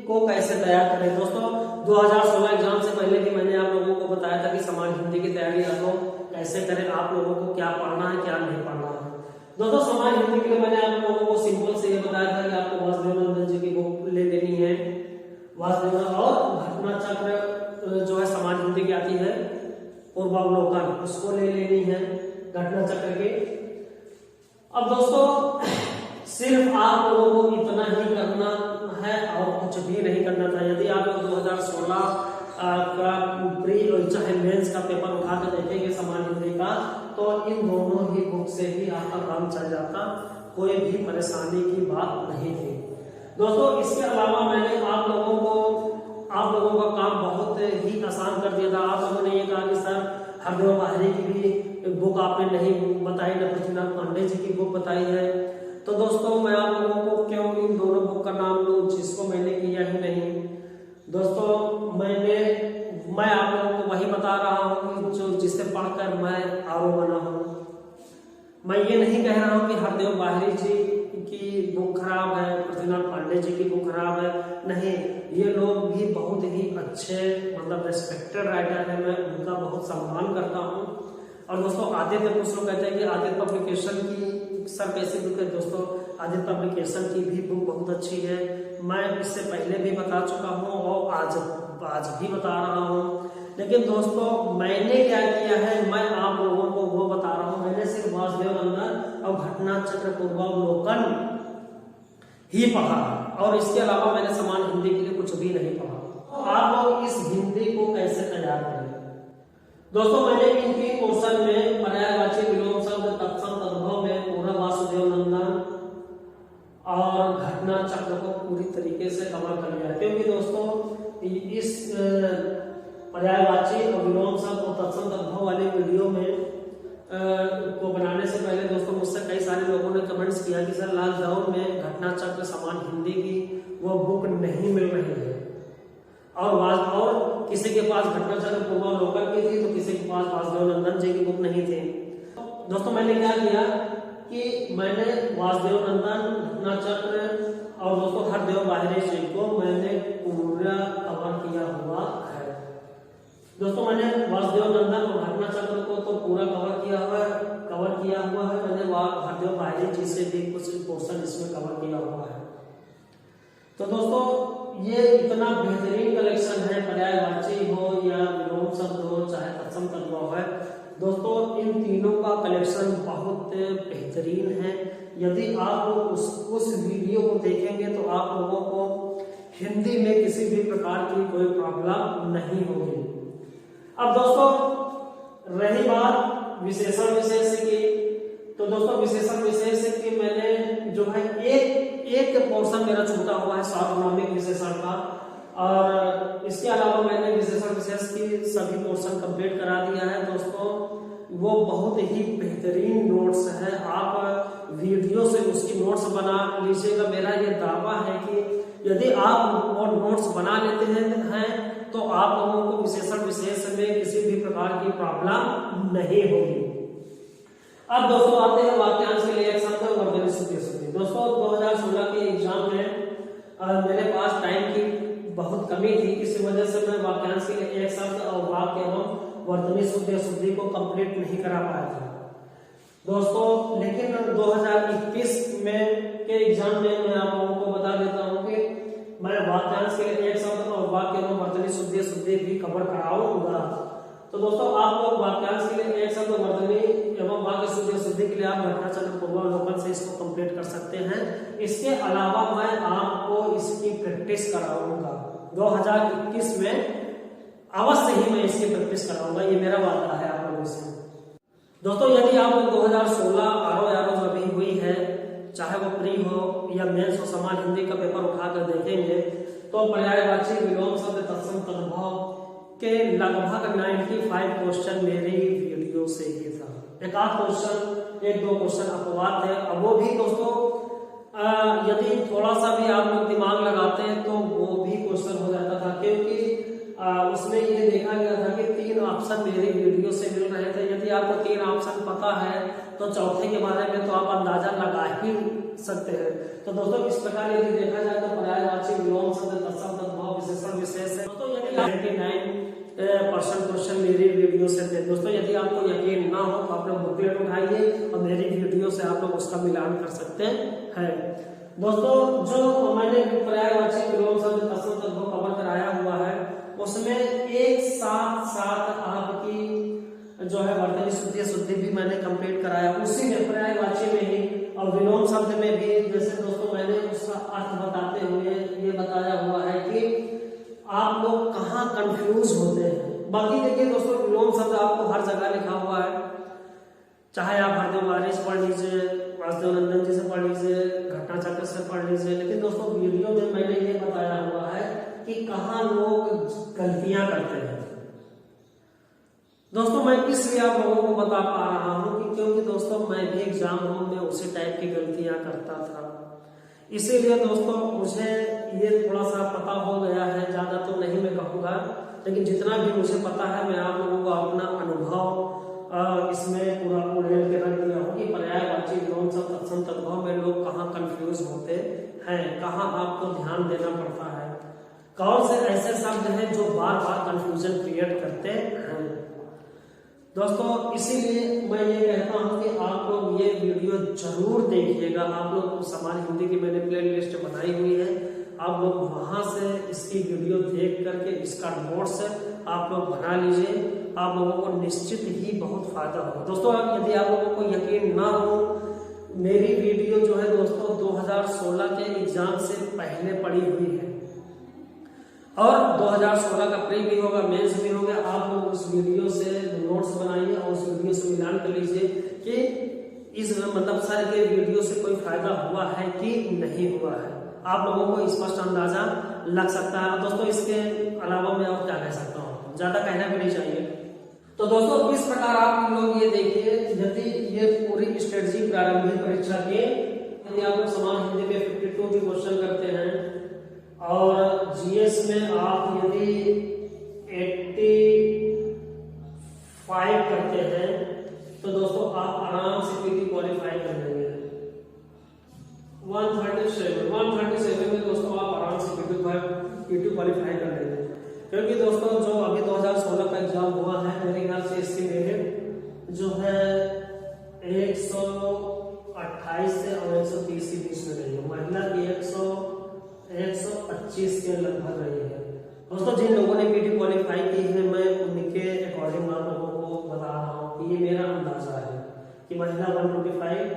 को कैसे तैयार करें। दोस्तों 2016 एग्जाम से पहले भी मैंने आप लोगों को बताया था कि समान हिंदी की तैयारी आप लोग कैसे करें, आप लोगों को क्या पढ़ना है क्या नहीं पढ़ना है। दोस्तों समान हिंदी के लिए मैंने आप लोगों को सिंपल से ये बताया था कि आपको वासुदेवानंद जी की बुक ले लेनी है, वासुदेव और घटना चक्र जो है समान हिंदी की आती है पूर्वावलोकन, उसको ले लेनी है घटना चक्र के। अब दोस्तों सिर्फ आप लोगों को इतना ही करना है और कुछ भी नहीं करना था। यदि आप लोग 2016 का प्री और चाहे मेंस का पेपर उठा कर देखेंगे समान हिंदी का तो इन दोनों ही बुक से ही आपका काम चल जाता, कोई भी परेशानी की बात नहीं थी। दोस्तों इसके अलावा मैंने आप लोगों को आप लोगों का काम बहुत ही आसान कर दिया था। आप लोगों ने ये कहा कि सर हरदेव बाहरी की भी बुक आपने नहीं बताई, न पृथ्वीनाथ पांडे जी की बुक बताई है। तो दोस्तों मैं आप लोगों को क्यों इन दोनों बुक का नाम लूं जिसको मैंने किया ही नहीं। दोस्तों मैं आप लोगों को वही बता रहा हूँ कि जो जिसे पढ़कर मैं आरो बना हूँ। मैं ये नहीं कह रहा हूँ कि हरदेव बाहरी जी की बुक खराब है, पृथ्वीनाथ पांडे जी की बुक खराब है, नहीं, ये लोग भी बहुत ही अच्छे मतलब रेस्पेक्टेड राइटर है, मैं उनका बहुत सम्मान करता हूँ। और दोस्तों आदित्य, कुछ लोग कहते हैं कि आदित्य पब्लिकेशन की सर कैसी बुक है। दोस्तों आदित्य पब्लिकेशन की भी बुक बहुत अच्छी है, मैं इससे पहले भी बता चुका हूँ और आज भी बता रहा हूँ। लेकिन दोस्तों मैंने क्या किया है, मैं आप लोगों को वो बता रहा हूँ। मैंने सिर्फ वासुदेव नंदन और घटना चक्र पूर्वावलोकन ही पढ़ा और इसके अलावा मैंने समान हिंदी के लिए कुछ भी नहीं पढ़ा। तो आप लोग इस हिंदी को कैसे तैयार करें। दोस्तों मैंने इन 3 क्वेश्चन में पर्यायवाची, विलोम शब्द, तत्सम तद्भव में पूरा वासुदेव नंदन और घटना चक्र को पूरी तरीके से कवर कर लिया, क्योंकि दोस्तों इस पर्यायवाची और विलोम शब्द और तत्सम तद्भव वाले वीडियो में को बनाने से पहले दोस्तों मुझसे कई सारे लोगों ने कमेंट्स किया कि सर लॉकडाउन में घटना चक्र समान हिंदी की वो बुक नहीं मिल रही है, और किसी के पास घटना चक्र पूर्वावलोकन की थी तो किसी के पास वासुदेव नंदन जी की बुक नहीं थी। दोस्तों मैंने क्या किया कि मैंने वासुदेव नंदन, घटना चक्र और दोस्तों हरदेव बाहरी जी को मैंने पूरा कवर किया हुआ है। दोस्तों मैंने वासुदेव नंदन और घटना चक्र को तो पूरा कवर किया हुआ है। मैंने हरदेव बाहरी जी से भी कुछ पोर्शन इसमें कवर किया हुआ है। तो दोस्तों ये इतना बेहतरीन कलेक्शन है, पर्यायवाची हो या विलोम शब्द हो चाहे तत्सम तद्भव है, दोस्तों इन तीनों का कलेक्शन बहुत बेहतरीन है। यदि आप लोग उस वीडियो को देखेंगे तो आप लोगों को हिंदी में किसी भी प्रकार की कोई प्रॉब्लम नहीं होगी। अब दोस्तों रही बात विशेषण विशेष की, तो दोस्तों विशेषण विशेष की मैंने जो है एक पोर्शन मेरा छूटा हुआ है सार्वनामिक विशेषण का, और इसके अलावा मैंने विशेषण विशेष की सभी पोर्शन कंप्लीट करा दिया है। दोस्तों वो बहुत ही बेहतरीन नोट्स है, आप वीडियो से उसकी नोट्स बना लीजिएगा। मेरा ये दावा है कि यदि आप वो नोट्स बना लेते हैं तो आप लोगों को विशेषण विशेष में किसी भी प्रकार की प्रॉब्लम नहीं होगी। अब दोस्तों आते हैं वाक्यांश के लिए एक शब्द वर्धनी शुद्धि। दोस्तों 2016 के एग्जाम में मेरे पास टाइम की बहुत कमी थी, इसी वजह से मैं वाक्यांश के लिए एक शब्द और वाक्य एवं वर्तनी शुद्धि को कंप्लीट नहीं करा पाया था दोस्तों। लेकिन 2021 में के एग्जाम में मैं आप लोगों को बता देता हूँ कि मैं वाक्यांश के लिए एक शब्द और वाक्य एवं वर्तनी शुद्धि भी कवर कराऊंगा। तो दोस्तों आप लोग वाक्यांश के लिए एक शब्द वर्तनी एवं वाक्य शुद्धि के लिए आप घटना चक्र पूर्वावलोकन से इसको कंप्लीट कर सकते हैं। इसके अलावा मैं आपको इसकी प्रैक्टिस कराऊंगा 2021 में, अवश्य ही मैं इसकी प्रैक्टिस कराऊंगा, ये मेरा वादा है आप लोगों से। दोस्तों यदि आप लोग 2016 आरो जो अभी हुई है, चाहे वो प्री हो या मेंस हो, समान हिंदी का पेपर उठाकर देखेंगे तो पर्यायवाची, विलोम शब्द, तत्सम तद्भव के लगभग 95 क्वेश्चन मेरी वीडियो से ही था। एक आध क्वेश्चन, एक दो क्वेश्चन अपवाद है, अब वो भी दोस्तों यदि थोड़ा सा भी आप लोग दिमाग लगाते हैं तो वो भी क्वेश्चन हो जाता था, क्योंकि उसमें ये देखा गया था कि 3 ऑप्शन मेरी वीडियो से मिल रहे थे। यदि आपको 3 ऑप्शन पता है तो चौथे के बारे में तो आप अंदाजा लगा ही सकते हैं। तो दोस्तों इस प्रकार यदि देखा जाए तो पर्यायवाची, विलोम शब्द, तत्सम तद्भव, विशेषण विशेष है। दोस्तों यदि 99% क्वेश्चन मेरी वीडियो से थे। दोस्तों यदि आपको यकीन ना हो तो आप लोग बुकलेट उठाइए और मेरी वीडियो से आप लोग उसका मिलान कर सकते हैं। दोस्तों जो मैंने पर्यायवाची, विलोम शब्द, तत्सम तद्भव कवर कराया हुआ है उसमें एक साथ आपकी जो है वर्तनी शुद्धि भी मैंने कंप्लीट कराया, उसी में पर्यायवाची में ही और विलोम शब्द में भी। जैसे दोस्तों मैंने उसका अर्थ बताते हुए ये बताया हुआ है कि आप लोग कहाँ कंफ्यूज होते हैं। बाकी देखिए दोस्तों विलोम शब्द आपको हर जगह लिखा हुआ है, चाहे आप हरदेव बाहरी से पढ़ लीजिए, वासुदेव नंदन जी से पढ़ लीजिए, घटना चक्र से पढ़ लीजिए, लेकिन दोस्तों वीडियो में मैंने ये बताया हुआ है कि कहाँ लोग दोस्तों मैं इसलिए आप लोगों को बता पा रहा हूँ कि क्योंकि दोस्तों मैं भी एग्जाम हॉल में उसी टाइप की गलतियां करता था, इसीलिए दोस्तों मुझे ये थोड़ा सा पता हो गया है। ज्यादा तो नहीं मैं कहूँगा, लेकिन जितना भी मुझे पता है मैं आप लोगों को अपना अनुभव इसमें पूरा उड़ेल के रख दिया हूँ कि पर्यायवाची द्वंद शब्द तत्सम तद्भव में लोग कहाँ कंफ्यूज होते हैं, कहाँ आपको ध्यान देना पड़ता है, कौन से ऐसे शब्द हैं जो बार बार कंफ्यूजन क्रिएट करते हैं। दोस्तों इसीलिए मैं ये कहता हूँ कि आप लोग ये वीडियो जरूर देखिएगा। आप लोग समान हिंदी की मैंने प्लेलिस्ट बनाई हुई है, आप लोग वहां से इसकी वीडियो देख करके इसका नोट्स आप लोग बना लीजिए, आप लोगों को निश्चित ही बहुत फायदा होगा। दोस्तों यदि आप लोगों को यकीन ना हो, मेरी वीडियो जो है दोस्तों 2016 के एग्जाम से पहले पड़ी हुई है और 2016 का प्री भी होगा, मेंस भी होगा। आप लोग उस वीडियो से नोट्स बनाइए और उस वीडियो से मिलान कर लीजिए कि इस मतलब सर के वीडियो से कोई फायदा हुआ है कि नहीं हुआ है, आप लोगों को स्पष्ट अंदाजा लग सकता है। दोस्तों इसके अलावा मैं और क्या कह सकता हूँ, ज्यादा कहना भी नहीं चाहिए। तो दोस्तों इस प्रकार आप लोग ये देखिए, यदि ये पूरी स्ट्रेटजी प्रारंभिक परीक्षा के यदि आप लोग समान हिंदी में 52 भी क्वेश्चन करते हैं और जीएस में आप यदि 85 करते हैं तो दोस्तों आप आराम से पीटी क्वालिफाई कर लेंगे। 137 में दोस्तों आप आराम से पीटी क्वालिफाई कर लेंगे, क्योंकि दोस्तों जो अभी 2016 का एग्जाम हुआ है मेरे ख्याल से इसकी मेरिट जो है 128 से और 130 के बीच में रही है, महिला की 125 के लगभग रही है। दोस्तों जिन लोगों ने पीटी क्वालिफाई की है मैं उनके अकॉर्डिंग आप लोगों को बता रहा हूँ कि ये मेरा अंदाजा है कि महिला 125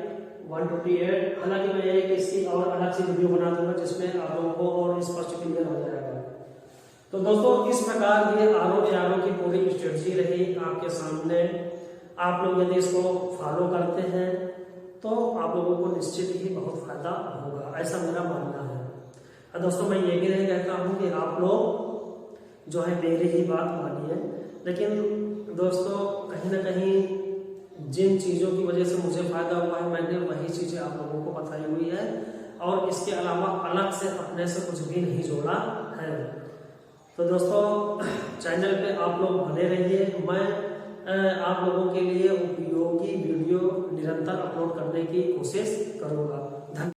128, हालांकि मैं ये कि इसकी और अलग से वीडियो बना दूंगा जिसमें आप लोगों को और स्पष्ट क्लियर हो जाएगा। तो दोस्तों इस प्रकार ये आरओ की पूरी स्ट्रेटजी रही आपके सामने। आप लोग यदि इसको फॉलो करते हैं तो आप लोगों को निश्चित ही बहुत फायदा होगा, ऐसा मेरा मानना है। दोस्तों मैं ये भी नहीं कहता हूँ कि आप लोग जो है मेरी ही बात मानिए, लेकिन दोस्तों कहीं ना कहीं जिन चीज़ों की वजह से मुझे फायदा हुआ है मैंने वही चीज़ें आप लोगों को बताई हुई है और इसके अलावा अलग से अपने से कुछ भी नहीं जोड़ा है। तो दोस्तों चैनल पे आप लोग बने रहिए, मैं आप लोगों के लिए उपयोगी वीडियो निरंतर अपलोड करने की कोशिश करूँगा।